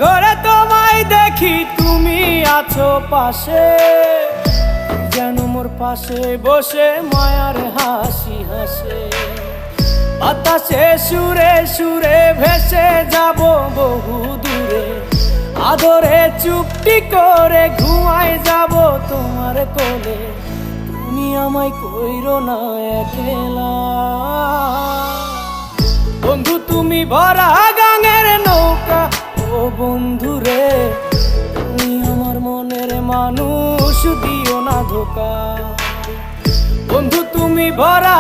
ঘরে তোমায় দেখি তুমি আছো পাশে, যেন মোর পাশে বসে মায়ার হাসি হাসে। বাতাসে সুরে সুরে ভেসে যাব বহু দূরে, আদরে চুপটি করে ঘুমায় যাব তোমার কোলে। তুমি আমায় কইরো না একলা বন্ধু, তুমি ভরা গাঙের নৌকা। ও বন্ধু রে, তুমি আমার মনের মানুষ, দিও না ধোকা। বন্ধু তুমি ভরা